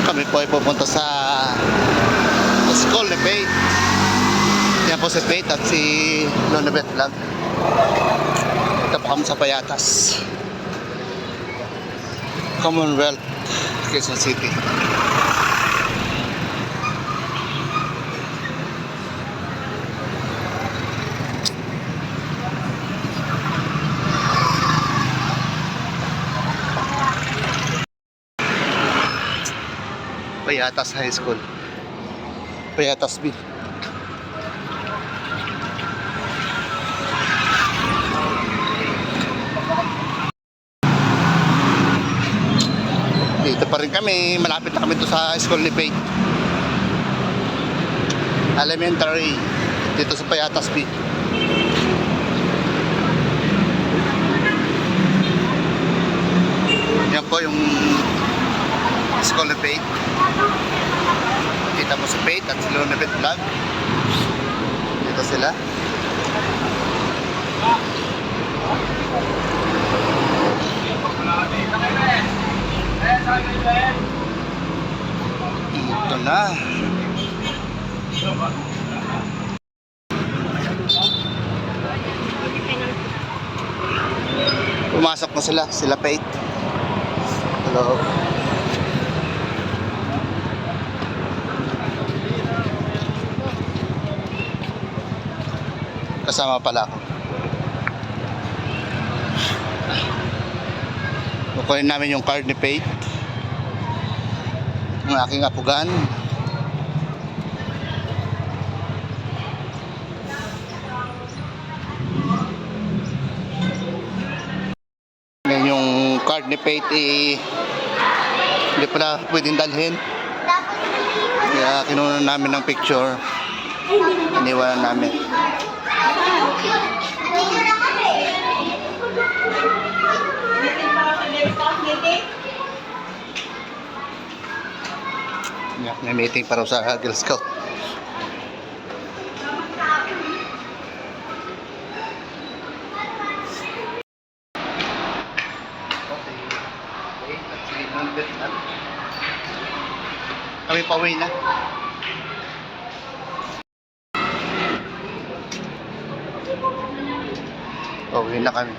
Kami po ay pupunta sa school ni Faith. Yan po si Faith at si Lonabet Vlog. Ito po kami sa Payatas, Commonwealth, Quezon City. Payatas High School, Payatas B. Dito pa rin kami, malapit na kami to sa school ni Faith. Elementary, dito sa Payatas B. Yan po yung school ni Faith. Kita mo si Faith at si Lonabet Vlog. Dito sila. Ito na. Pumasok na sila Faith. Hello. Kasama pala ako. Kukunin namin yung card ni Faith, ng aking apugan. Ngayon yung card ni Faith hindi pala pwedeng dalhin, kaya kinuha namin ng picture, iniwanan namin. May meeting para sa Girl Scout. Kami pauwi na. Pauwi na kami.